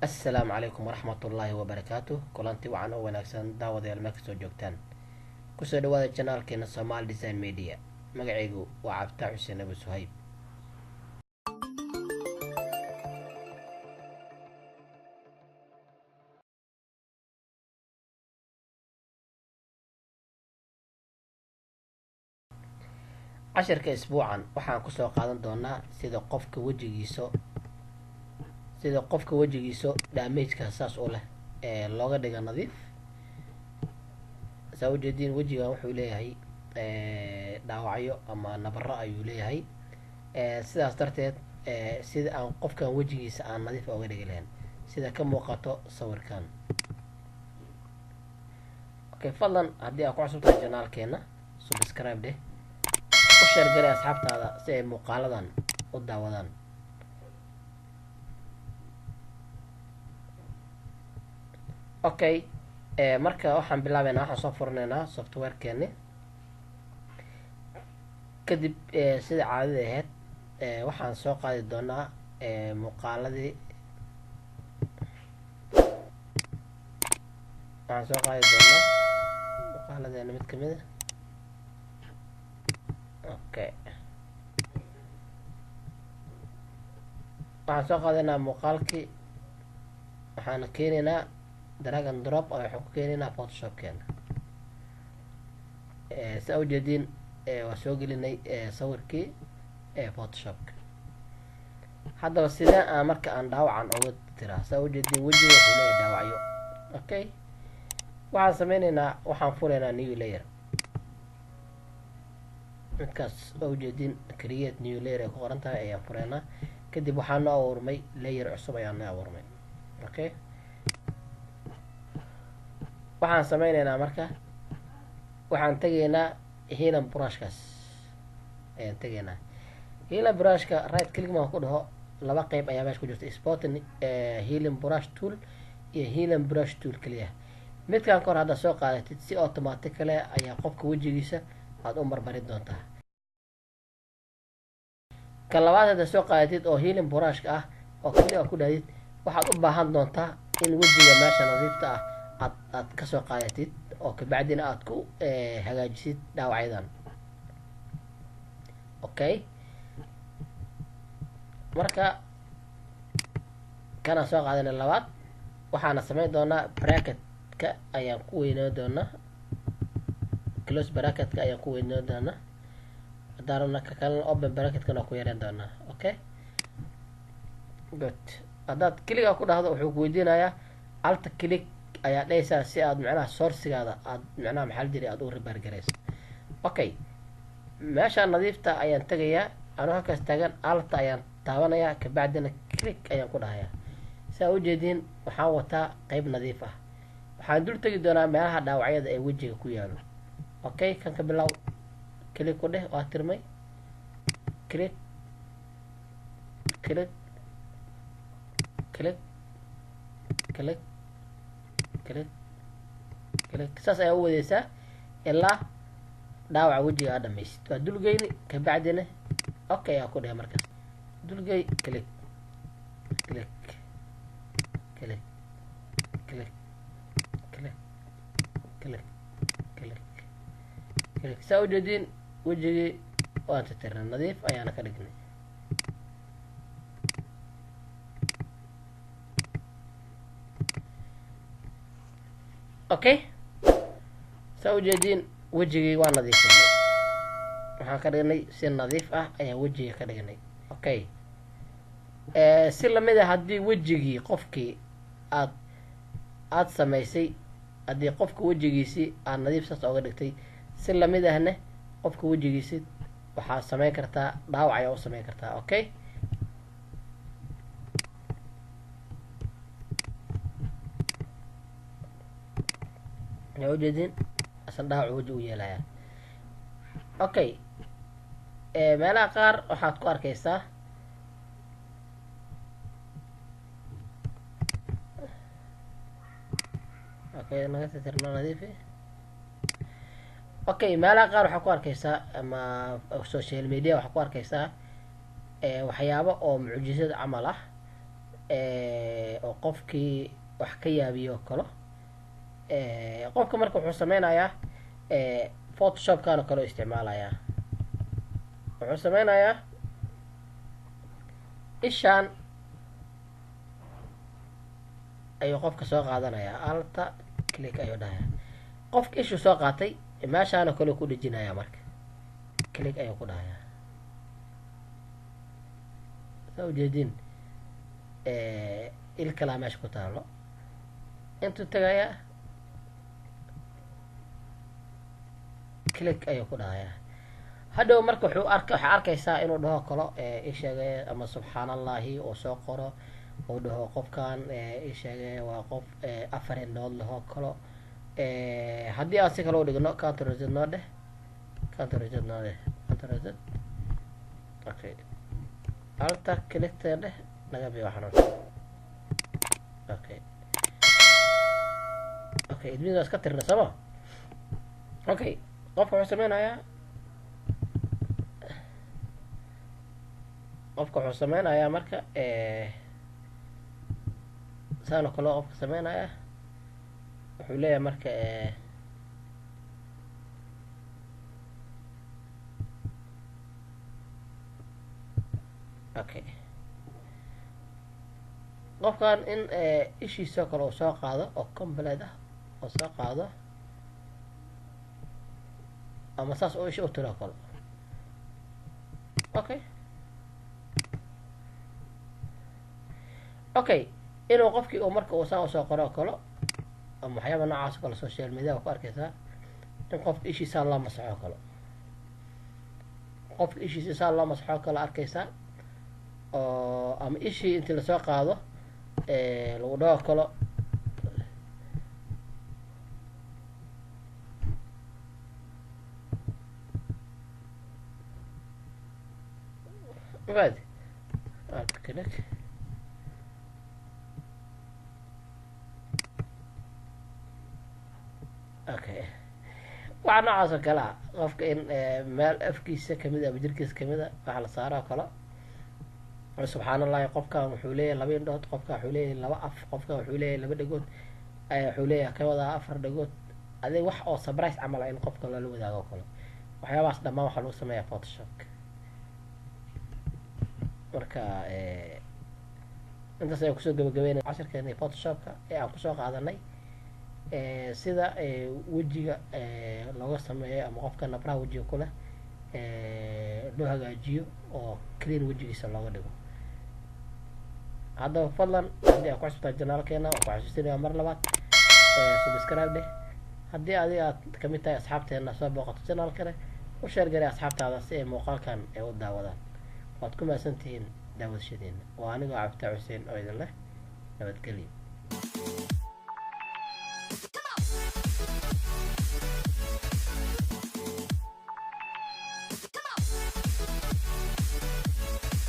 assalaamu calaykum waraxmatullaahi wabarakaatuh. kulanti wacan oo wanaagsan daawadayaal meel kastoo joogtaan. kusoo dhawaada janaalkeena Somali Design Media. magacaygu waa Cabditax Xuseen Abu Suhayb. cashirka isbuucan waxaan kusoo qaadan doonaa sida qofka wejigiisa damageka saas u leh ee looga dhiga nadiif. saa ujeediin wejigan wuxuu leeyahay dhaawacyo ama nabaro ayuu leeyahay. sidaas darteed sida aan qofkan wejigiisa aan nadiif oga dhigi lahayn sida ka muuqato sawirkan. okay, fadlan haddii aad ku cusubtahay janaalkeena subscribe dheh, u sheergalay asxaabtaada si ay muuqaaladan u daawadaan. okay, marka waxaan bilaabeynaa, waxaan soo furinaynaa softwarekeeni. kadib sida caadada ahayd waxaan soo qaadi doonaa muuqaaladeena mid kamid a. okay, waxaan soo qaadaynaa muuqaalkii, waxaana keenaynaa drag and drop oo waxaan ku keenaynaa photoshopkeena. saa ujeediin waa soo gelinay sawirkii photoshopka. haddaba sidee aan marka aan dhaawacan oga tiraa? saa ujeediin wejiga wuxuu leeyahay dhaawacyo. okay, waxaan sameyneynaa, waxaan furaynaa new layer. midkaas oo ujeediin create new layer ay ku qoran tahay ayaan fureynaa. kadib waxaa noo abuurmay layer cusub ayaa noo abuurmay. okay, waxaan sameyneynaa marka, waxaan tegaynaa healing brushkaas ayaan tegaynaa. healing brushka right click maan ku dhaho, laba qeyb ayaa meesha ku jirta, spot healing brush tool iyo healing brush tool keliya. midkaan kor hadda soo qaadatid si automatically ayaa qofka wejigiisa aada u marmarin doontaa. kan labaad hadda soo qaadatid oo healing brushka ah oo keliya ku dhahdid, waxaad u baahan doontaa in wejiga meesha nadiifta ah aad kasoo qaadatid oo kabacdina aad ku hagaajisid dhaawacyadan. okay, marka kanaan soo qaadana labaad, waxaana sameyn doonaa bracketka ayaan ku weynaan doonaa, close bracketka ayaan ku weynaan doonaa. haddaan rabna ka kalena open bracketkana ku yareen doonaa. okay, good. haddaad kiliga ku dhahdo wuxuu ku weydiinayaa alta click ayaa dhehaysaa si aad macnaha sourcigaada aad macnaha maxaa la jiri aad u ribaargarayso. okay, meesha nadiifta ayaan tegayaa, anuu halkaas taagan alta ayaan taabanayaa, kabacdina click ayaan ku dhahayaa. saa ujeediin waxaan wataa qeyb nadiif ah. waxaan dul tegi doonaa meelaha dhaawacyada ee wejiga ku yaalo. okay, kan ka bilow, click ku dheh, waa tirmay. click click click click click click, saas ayaa u wadeysaa ilaa dhaawaca wejiga aad dhamaysid. waa dulgeyni, kabacdina okay aa ku dheh, markaas dulgey, click click click click click click click click. saa ujeediin wejigii waan titirnay, nadiif ayaana ka dhignay. okay, saa ujeediin wejigii waa nadiifinay, waxaan ka dhignay si nadiif ah ayaan wejiga ka dhignay. okay, si lamid a haddii wejigii qofkii aad samaysay, haddii qofka wejigiisii aad nadiif saas oga dhigtay, si lamid ahna qofka wejigiisi waxaad sameyn kartaa dhaawac ayaa u sameyn kartaa. okay, yaa ujeedin asan dhaawac weji u yeelayaa. okay, meelaha qaar waxaad ku arkaysaa okay, naga titirno nadiifi. okay, meelaha qaar waxaa ku arkaysaa ama social media waxaa ku arkaysaa waxyaabo oo mucjisad camal ah oo qofkii wax ka yaabiyo kalo qofka marka wuxuu sameynayaa photoshopkan oo kale u isticmaalayaa wuxuu sameynayaa ishaan ayuu qofka soo qaadanayaa alta click ayuu dhahayaa qofka ishuu soo qaatay meeshaan oo kale ku dhejinayaa marka click ayuu ku dhahayaa soo jeedin il kalaa meesha ku taalo intuu tagayaa click ayuu ku dhahayaa hadhow marka waxaa arkaysaa inuu dhaho kalo isheegay ama subxaanallahi oo soo qoro uu dhaho qofkan isheegay waa qof afar indhood lahoo kalo haddii aan si kale u dhigno counter reset noo dheh counter reset noo dheh counter reset okay alta clickta dheh naga biyo waxaan okay okay idmiga iska tirna sama okay qofka wuxuu sameynayaa marka saan oo kale qofka sameynayaa wuxuu leeyahay marka okay qofkan in ishiisoo kale uu soo qaado oo complete ah oo soo qaado ama saas oo ishi u tiro kale okay okay inuu qofkii uu marka uu saan usoo qoro kalo ama waxyaaba noocaas oo kale social media ku arkaysaa in qofka ishiisaa loo masaxo kalo qofka ishiisa saa loo masaxo kale arkaysaa oo ama ishii intii lasoo qaado lagu dhaho kalo بعد click okay waxaa noocaas oo kale ah qofka in meel afkiisa kamid ama jirkiisa kamid a waxa la saaro oo kale subxaanallahi qofkan wuxuu leeyahay laba indhood qofkan wuxuu leeyahay laba af qofkan wuxuu leeyahay laba dhagood wuxuu leeyahay ka wadaa afar dhagood adig wax oo surprise camal ah in qofka loola wadaago oo kale waxyaabahaas dhammaan waxaa lagu sameeyaa photoshopka marka intaas ayaan kusoo gabagabeynay cashirkeena photoshopka ee aan kusoo qaadanay sida wejiga looga sameeyo ama qofka nabraha wejiga ku leh loo hagaajiyo oo clean wejigiisa looga dhigo haddaba fadlan haddii aad ku xusubtaa janaalkeena oo ku xasuusinaya mar labaad subscribe dheh haddii adiga aad kamid tahay asxaabteena soo booqato janaalkane u sheer garay asxaabtaada si ay muuqaalkan ay u daawadaan waad ku mahadsantihiin daawadashadeena waa anigoo cabditaa xuseen oo idin leh nabadgelyo